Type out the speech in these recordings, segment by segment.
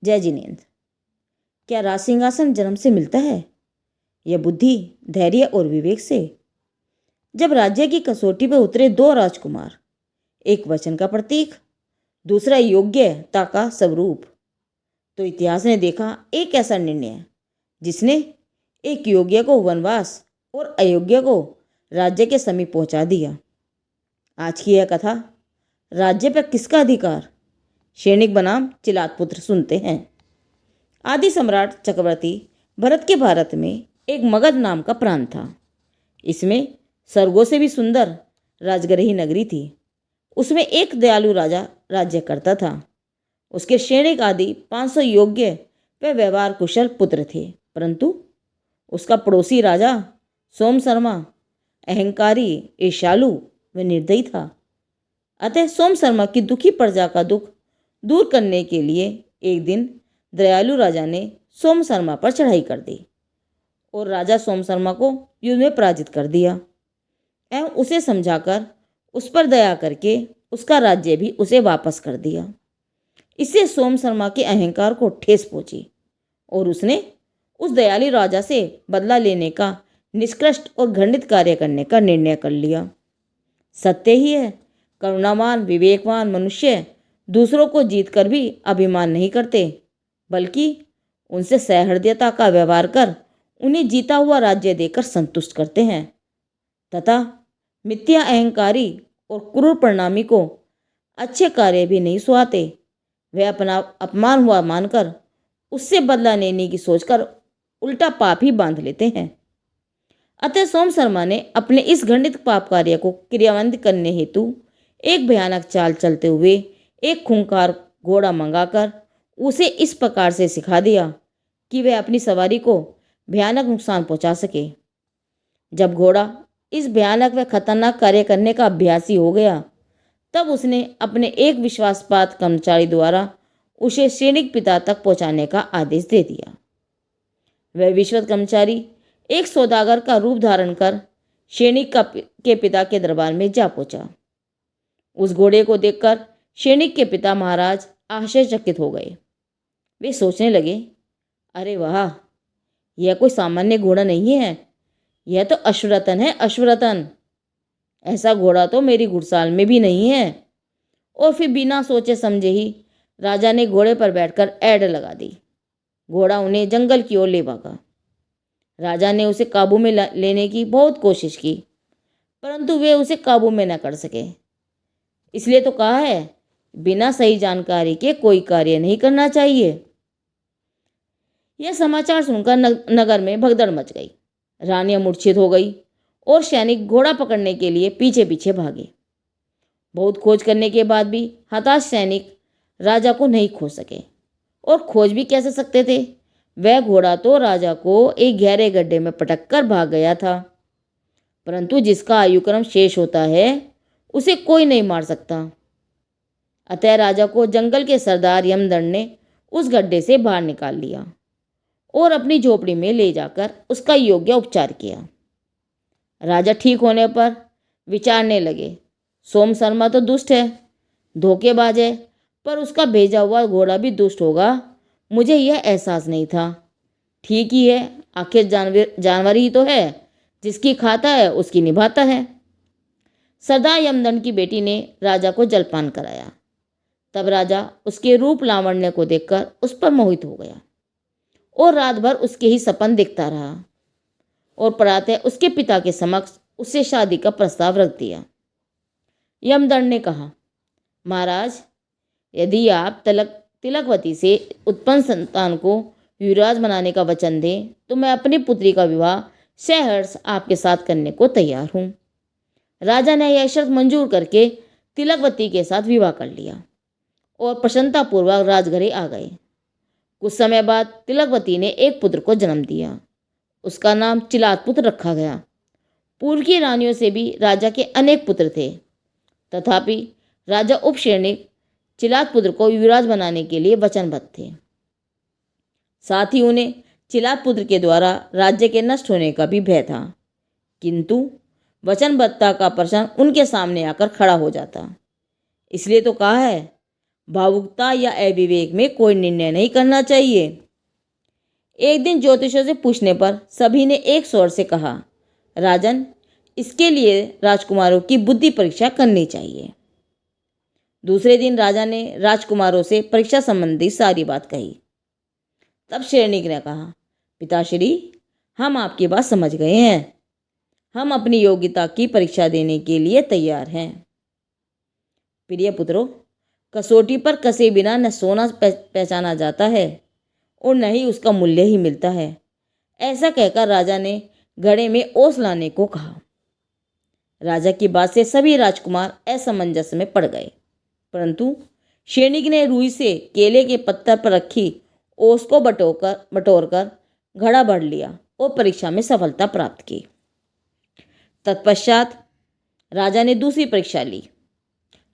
जय जिनेन्द्र। क्या राज सिंहासन जन्म से मिलता है या बुद्धि, धैर्य और विवेक से? जब राज्य की कसौटी पर उतरे दो राजकुमार, एक वचन का प्रतीक, दूसरा योग्यता का स्वरूप, तो इतिहास ने देखा एक ऐसा निर्णय जिसने एक योग्य को वनवास और अयोग्य को राज्य के समीप पहुंचा दिया। आज की यह कथा राज्य पर किसका अधिकार, सैनिक बनाम चिलात पुत्र, सुनते हैं। आदि सम्राट चक्रवर्ती भरत के भारत में एक मगध नाम का प्रांत था। इसमें स्वर्गों से भी सुंदर राजगृही नगरी थी। उसमें एक दयालु राजा राज्य करता था। उसके सैनिक आदि 500 योग्य व व्यवहार कुशल पुत्र थे, परंतु उसका पड़ोसी राजा सोम शर्मा अहंकारी, ईर्ष्यालु व निर्दयी था। अतः सोम शर्मा की दुखी प्रजा का दुख दूर करने के लिए एक दिन दयालु राजा ने सोम शर्मा पर चढ़ाई कर दी और राजा सोम शर्मा को युद्ध में पराजित कर दिया एवं उसे समझाकर उस पर दया करके उसका राज्य भी उसे वापस कर दिया। इससे सोम शर्मा के अहंकार को ठेस पहुंची और उसने उस दयालु राजा से बदला लेने का निष्कृष्ट और घृणित कार्य करने का निर्णय कर लिया। सत्य ही है, करुणावान विवेकवान मनुष्य दूसरों को जीतकर भी अभिमान नहीं करते, बल्कि उनसे सहृदयता का व्यवहार कर उन्हें जीता हुआ राज्य देकर संतुष्ट करते हैं तथा मिथ्या अहंकारी और क्रूर परिणामी को अच्छे कार्य भी नहीं सुहाते। वे अपना अपमान हुआ मानकर उससे बदला लेने की सोचकर उल्टा पाप ही बांध लेते हैं। अतः सोम शर्मा ने अपने इस घृणित पाप कार्य को क्रियान्वित करने हेतु एक भयानक चाल चलते हुए एक खूंखार घोड़ा मंगाकर उसे इस प्रकार से सिखा दिया कि वह अपनी सवारी को भयानक नुकसान पहुंचा सके। जब घोड़ा इस भयानक व खतरनाक कार्य करने का अभ्यासी हो गया, तब उसने अपने एक विश्वासपात कर्मचारी द्वारा उसे सैनिक पिता तक पहुंचाने का आदेश दे दिया। वह विश्वस्त कर्मचारी एक सौदागर का रूप धारण कर सैनिक के पिता के दरबार में जा पहुंचा। उस घोड़े को देखकर सैनिक के पिता महाराज आश्चर्यचकित हो गए। वे सोचने लगे, अरे वाह, यह कोई सामान्य घोड़ा नहीं है, यह तो अश्वरतन है, अश्वरतन। ऐसा घोड़ा तो मेरी घुड़साल में भी नहीं है। और फिर बिना सोचे समझे ही राजा ने घोड़े पर बैठकर ऐड लगा दी। घोड़ा उन्हें जंगल की ओर ले भागा। राजा ने उसे काबू में लेने की बहुत कोशिश की, परंतु वे उसे काबू में न कर सके। इसलिए तो कहा है, बिना सही जानकारी के कोई कार्य नहीं करना चाहिए। यह समाचार सुनकर नगर में भगदड़ मच गई। रानियां मूर्छित हो गई और सैनिक घोड़ा पकड़ने के लिए पीछे पीछे भागे। बहुत खोज करने के बाद भी हताश सैनिक राजा को नहीं खोज सके। और खोज भी कैसे सकते थे? वह घोड़ा तो राजा को एक गहरे गड्ढे में पटक कर भाग गया था। परंतु जिसका आयुक्रम शेष होता है उसे कोई नहीं मार सकता। अतः राजा को जंगल के सरदार यमदंड ने उस गड्ढे से बाहर निकाल लिया और अपनी झोपड़ी में ले जाकर उसका योग्य उपचार किया। राजा ठीक होने पर विचारने लगे, सोम शर्मा तो दुष्ट है, धोखेबाज है, पर उसका भेजा हुआ घोड़ा भी दुष्ट होगा, मुझे यह एहसास नहीं था। ठीक ही है, आखिर जानवर ही तो है, जिसकी खाता है उसकी निभाता है। सरदार यमदंड की बेटी ने राजा को जलपान कराया। तब राजा उसके रूप लावण्य को देखकर उस पर मोहित हो गया और रात भर उसके ही सपन देखता रहा और प्रातः उसके पिता के समक्ष उससे शादी का प्रस्ताव रख दिया। यमदंड ने कहा, महाराज, यदि आप तिलकवती से उत्पन्न संतान को युवराज बनाने का वचन दें तो मैं अपनी पुत्री का विवाह सहर्ष आपके साथ करने को तैयार हूँ। राजा ने यह शर्त मंजूर करके तिलकवती के साथ विवाह कर लिया और प्रसन्नतापूर्वक राजघरे आ गए। कुछ समय बाद तिलकवती ने एक पुत्र को जन्म दिया। उसका नाम चिलात पुत्र रखा गया। पूर्व की रानियों से भी राजा के अनेक पुत्र थे, तथापि राजा उपसैनिक चिलात पुत्र को युवराज बनाने के लिए वचनबद्ध थे। साथ ही उन्हें चिलात पुत्र के द्वारा राज्य के नष्ट होने का भी भय था, किंतु वचनबद्धता का प्रश्न उनके सामने आकर खड़ा हो जाता। इसलिए तो कहा है, भावुकता या अविवेक में कोई निर्णय नहीं करना चाहिए। एक दिन ज्योतिषियों से पूछने पर सभी ने एक स्वर से कहा, राजन, इसके लिए राजकुमारों की बुद्धि परीक्षा करनी चाहिए। दूसरे दिन राजा ने राजकुमारों से परीक्षा संबंधी सारी बात कही। तब शेरनिक ने कहा, पिताश्री, हम आपकी बात समझ गए हैं। हम अपनी योग्यता की परीक्षा देने के लिए तैयार हैं। प्रिय पुत्रों, कसौटी पर कसे बिना न सोना पहचाना जाता है और न ही उसका मूल्य ही मिलता है। ऐसा कहकर राजा ने घड़े में ओस लाने को कहा। राजा की बात से सभी राजकुमार असमंजस में पड़ गए, परंतु शेरनिक ने रुई से केले के पत्थर पर रखी ओस को बटोरकर घड़ा भर लिया और परीक्षा में सफलता प्राप्त की। तत्पश्चात राजा ने दूसरी परीक्षा ली।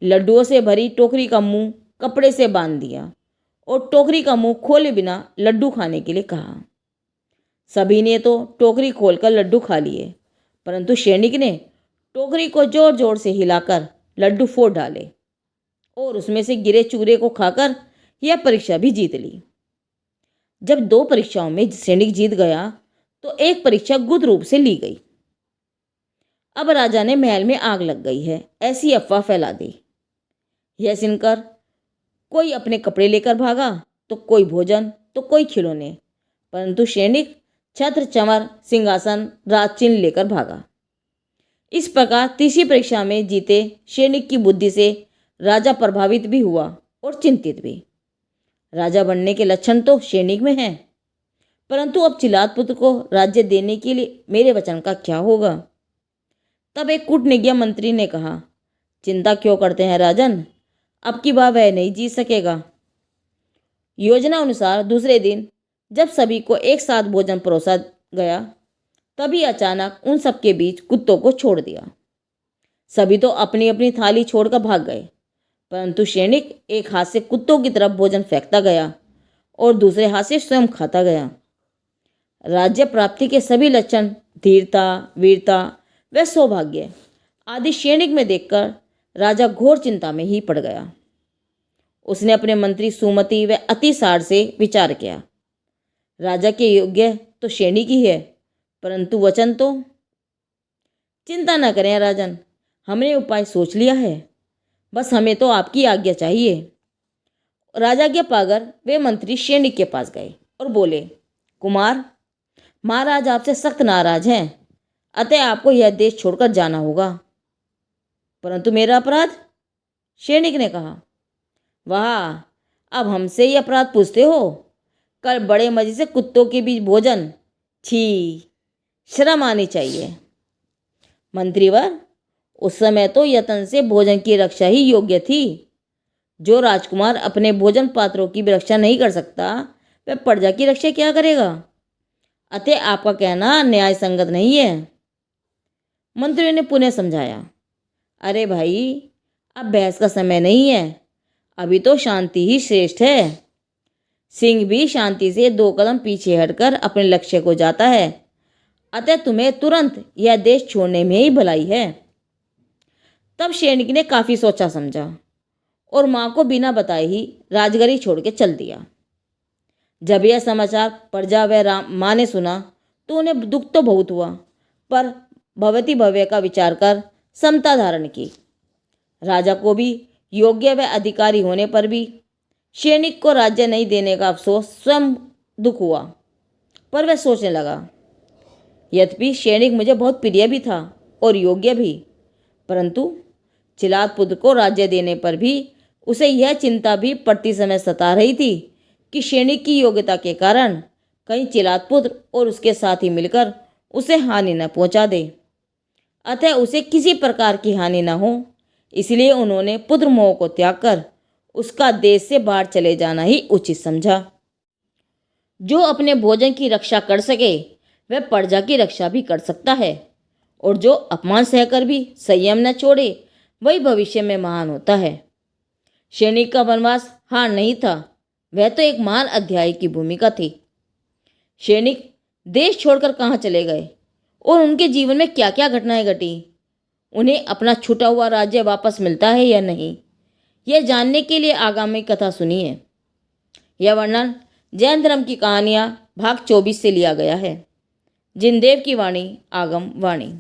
लड्डुओं से भरी टोकरी का मुंह कपड़े से बांध दिया और टोकरी का मुंह खोले बिना लड्डू खाने के लिए कहा। सभी ने तो टोकरी खोलकर लड्डू खा लिए, परंतु शेरनिक ने टोकरी को जोर जोर से हिलाकर लड्डू फोड़ डाले और उसमें से गिरे चूरे को खाकर यह परीक्षा भी जीत ली। जब 2 परीक्षाओं में शेरनिक जीत गया तो एक परीक्षा गुप्त रूप से ली गई। अब राजा ने महल में आग लग गई है ऐसी अफवाह फैला दी। यह सुनकर कोई अपने कपड़े लेकर भागा, तो कोई भोजन, तो कोई खिलौने, परंतु शेरनिक छत्र, चमर, सिंहासन, राजचिन्ह लेकर भागा। इस प्रकार तीसरी परीक्षा में जीते शेरनिक की बुद्धि से राजा प्रभावित भी हुआ और चिंतित भी। राजा बनने के लक्षण तो शेरनिक में हैं, परंतु अब चिलात पुत्र को राज्य देने के लिए मेरे वचन का क्या होगा? तब एक कूटनीतिज्ञ मंत्री ने कहा, चिंता क्यों करते हैं राजन, अब की बार वह नहीं जीत सकेगा। योजना अनुसार दूसरे दिन जब सभी को एक साथ भोजन परोसा गया, तभी अचानक उन सबके बीच कुत्तों को छोड़ दिया। सभी तो अपनी अपनी थाली छोड़कर भाग गए, परंतु शेरनिक एक हाथ से कुत्तों की तरफ भोजन फेंकता गया और दूसरे हाथ से स्वयं खाता गया। राज्य प्राप्ति के सभी लक्षण, धीरता, वीरता व सौभाग्य आदि शेरनिक में देखकर राजा घोर चिंता में ही पड़ गया। उसने अपने मंत्री सुमति व अतिसार से विचार किया। राजा के योग्य तो शेरनिक ही है, परंतु वचन तो। चिंता न करें राजन, हमने उपाय सोच लिया है, बस हमें तो आपकी आज्ञा चाहिए। राजा के पाकर वे मंत्री शेरनिक के पास गए और बोले, कुमार, महाराज आपसे सख्त नाराज हैं, अतः आपको यह देश छोड़कर जाना होगा। परंतु मेरा अपराध? शेरनिक ने कहा। वाह, अब हमसे ही अपराध पूछते हो? कल बड़े मजे से कुत्तों के बीच भोजन, छी, शर्म आनी चाहिए। मंत्रीवर, उस समय तो यत्न से भोजन की रक्षा ही योग्य थी। जो राजकुमार अपने भोजन पात्रों की भी रक्षा नहीं कर सकता, वह प्रजा की रक्षा क्या करेगा? अतः आपका कहना न्याय संगत नहीं है। मंत्री ने पुनः समझाया, अरे भाई, अब बहस का समय नहीं है, अभी तो शांति ही श्रेष्ठ है। सिंह भी शांति से 2 कदम पीछे हटकर अपने लक्ष्य को जाता है, अतः तुम्हें तुरंत यह देश छोड़ने में ही भलाई है। तब शेरनिक ने काफी सोचा समझा और माँ को बिना बताए ही राजगरी छोड़ के चल दिया। जब यह समाचार प्रजा व माँ ने सुना तो उन्हें दुख तो बहुत हुआ, पर भवती भव्य का विचार कर समता धारण की। राजा को भी योग्य व अधिकारी होने पर भी शेरनिक को राज्य नहीं देने का अफसोस स्वयं दुख हुआ, पर वह सोचने लगा, यद्यपि शेरनिक मुझे बहुत प्रिय भी था और योग्य भी, परंतु चिलात पुत्र को राज्य देने पर भी उसे यह चिंता भी प्रति समय सता रही थी कि शेरनिक की योग्यता के कारण कहीं चिलात पुत्र और उसके साथी मिलकर उसे हानि न पहुंचा दे। अतः उसे किसी प्रकार की हानि न हो, इसलिए उन्होंने पुत्र मोह को त्याग कर उसका देश से बाहर चले जाना ही उचित समझा। जो अपने भोजन की रक्षा कर सके वह प्रजा की रक्षा भी कर सकता है, और जो अपमान सहकर भी संयम न छोड़े वही भविष्य में महान होता है। शेरनिक का वनवास हार नहीं था, वह तो एक महान अध्याय की भूमिका थी। शेरनिक देश छोड़कर कहाँ चले गए और उनके जीवन में क्या क्या घटनाएं घटी, उन्हें अपना छूटा हुआ राज्य वापस मिलता है या नहीं, यह जानने के लिए आगामी कथा सुनिए। यह वर्णन जैन धर्म की कहानियाँ भाग 24 से लिया गया है। जिनदेव की वाणी आगम वाणी।